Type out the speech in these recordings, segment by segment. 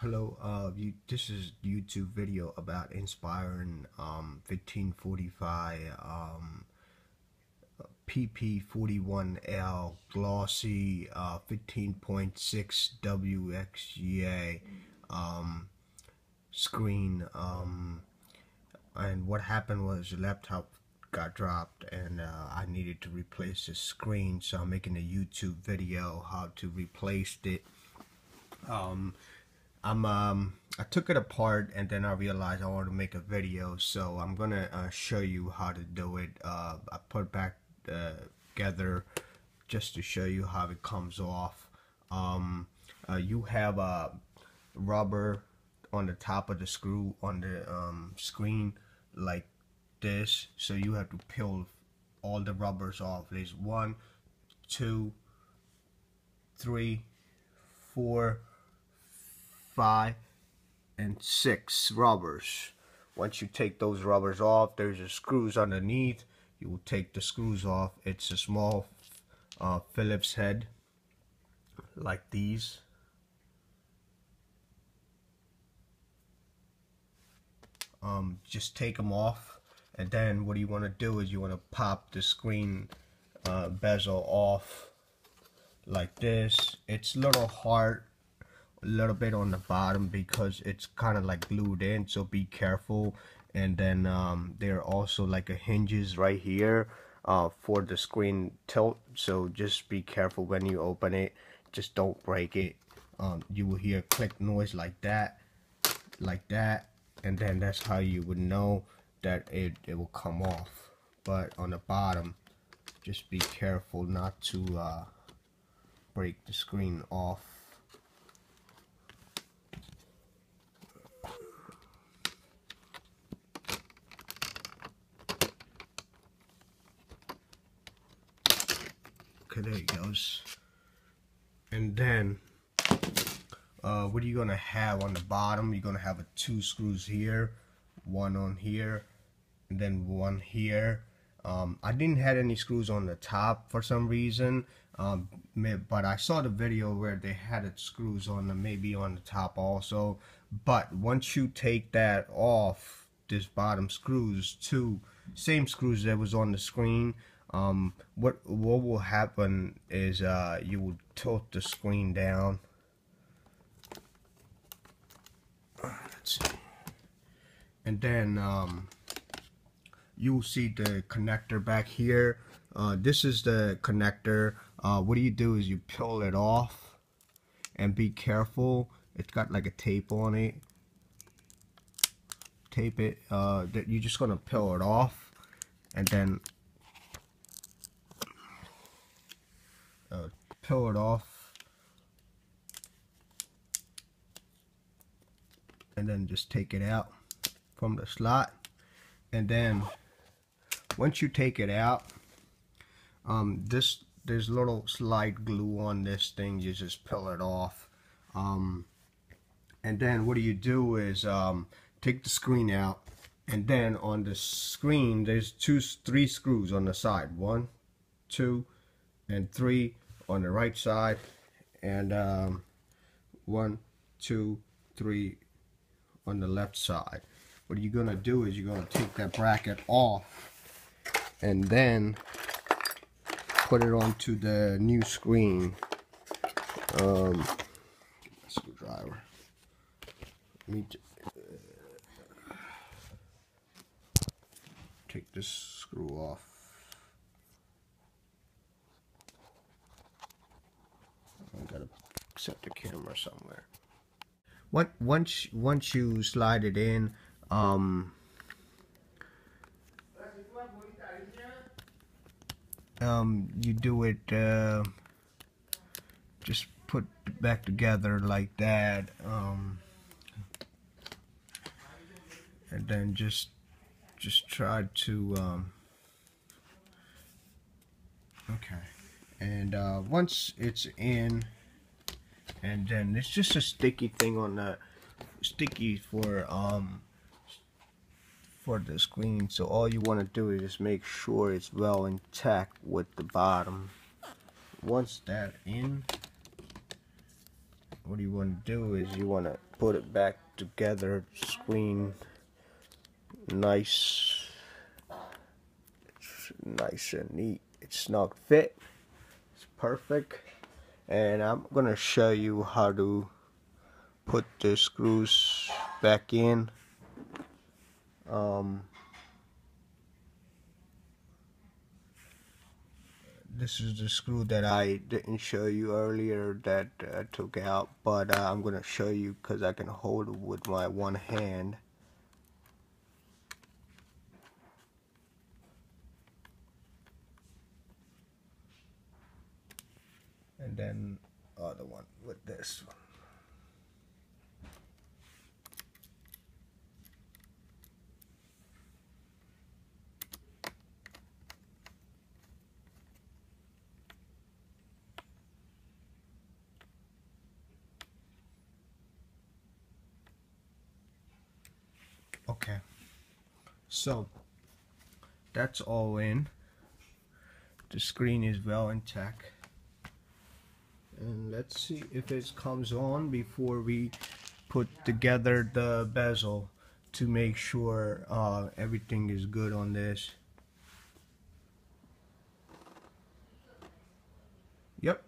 Hello, this is YouTube video about inspiring 1545 pp41l glossy 15.6 WXGA screen, and what happened was the laptop got dropped and I needed to replace the screen, so I'm making a YouTube video how to replace it. I took it apart and then I realized I wanted to make a video, so I'm gonna show you how to do it. I put it back together just to show you how it comes off. You have a rubber on the top of the screw on the screen like this, so you have to peel all the rubbers off. There's 1, 2, 3, 4, 5, and 6 rubbers. Once you take those rubbers off, there's the screws underneath. You will take the screws off. It's a small Phillips head like these. Just take them off, and then what you want to do is you want to pop the screen bezel off like this. It's a little hard, a little bit on the bottom because it's kind of like glued in, so be careful. And then there are also like a hinges right here for the screen tilt, so just be careful when you open it. Just don't break it. You will hear a click noise like that, and then that's how you would know that it will come off. But on the bottom, just be careful not to break the screen off. Okay, there it goes. And then what are you gonna have on the bottom? You're gonna have 2 screws here, one on here, and then one here. I didn't have any screws on the top for some reason, but I saw the video where they had screws on the maybe on the top also. But once you take that off, this bottom screws, 2 same screws that was on the screen, what will happen is you will tilt the screen down. Let's see. And then you'll see the connector back here. This is the connector. What you do is you peel it off, and be careful. It's got like a tape on it. Tape it. That you're just gonna peel it off, and then peel it off, and then just take it out from the slot. And then once you take it out, there's little slide glue on this thing. You just peel it off, and then what you do is take the screen out, and then on the screen there's 3 screws on the side, 1, 2, and 3 on the right side, and 1, 2, 3 on the left side. What you're gonna do is you're gonna take that bracket off and then put it onto the new screen. Screwdriver. Take this screw off. I gotta set the camera somewhere. Once you slide it in, you do it, just put it back together like that, and then just try to okay. And once it's in, and then it's just a sticky thing on the sticky for the screen, so all you want to do is just make sure it's well intact with the bottom. Once that in, what you want to do is you want to put it back together. Screen nice and neat. It's snug fit. It's perfect. And I'm gonna show you how to put the screws back in. This is the screw that I didn't show you earlier that I took out, but I'm gonna show you because I can hold it with my one hand. And then other one with this one. Okay, so that's all in. The screen is well intact, and let's see if it comes on before we put together the bezel to make sure everything is good on this. Yep,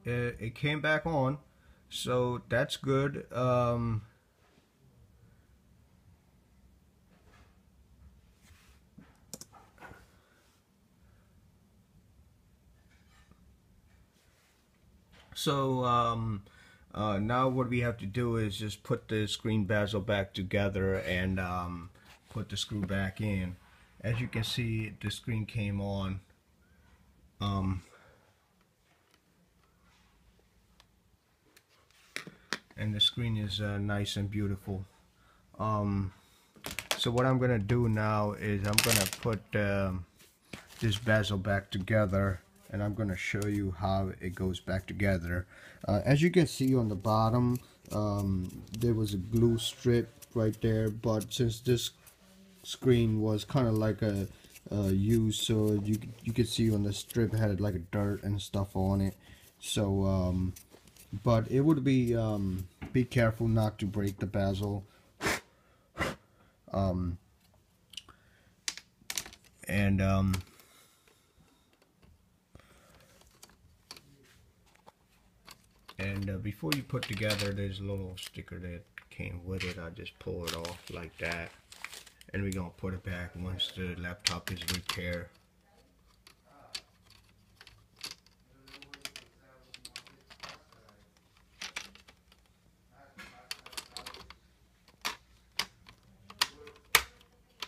it came back on, so that's good. Now what we have to do is just put the screen bezel back together and put the screw back in. As you can see, the screen came on. And the screen is nice and beautiful. So what I'm gonna do now is I'm gonna put this bezel back together, and I'm gonna show you how it goes back together. As you can see on the bottom, there was a glue strip right there, but since this screen was kind of like a used, so you could see on the strip it had like a dirt and stuff on it. So but it would be careful not to break the bezel. Before you put together, there's a little sticker that came with it. I just pull it off like that, and we're gonna put it back once the laptop is repaired.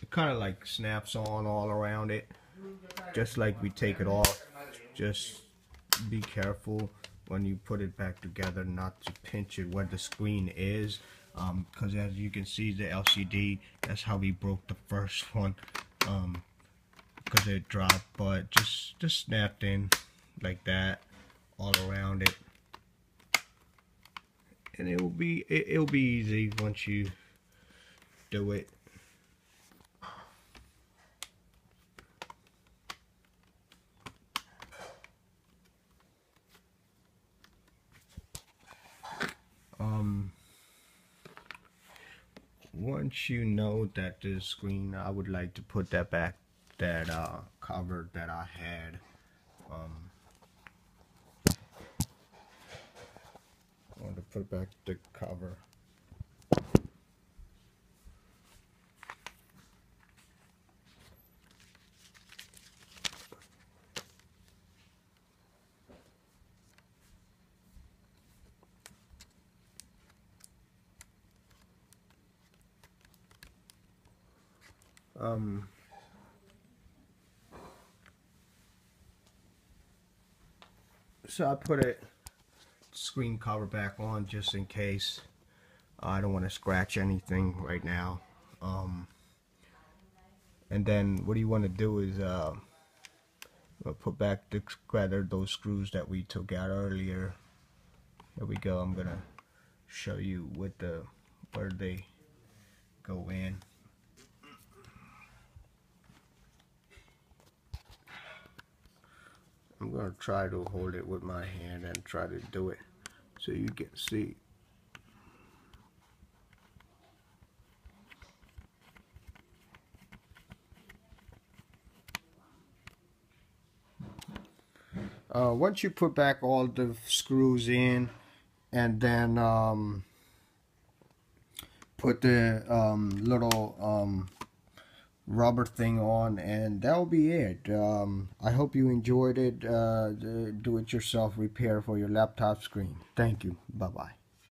It kind of like snaps on all around it, just like we take it off. Just be careful when you put it back together not to pinch it where the screen is, because as you can see, the LCD, that's how we broke the first one, because it dropped. But just snapped in like that all around it, and it'll be easy once you do it. Once you know that the screen, I would like to put that back, that cover that I had. I want to put back the cover. So I put it screen cover back on just in case. I don't want to scratch anything right now. And then what you want to do is put back together those screws that we took out earlier. There we go. I'm gonna show you with where they go in. I'm gonna try to hold it with my hand and try to do it so you can see. once you put back all the screws in, and then put the little rubber thing on, and that'll be it. I hope you enjoyed it. The do-it-yourself repair for your laptop screen. Thank you. Bye-bye.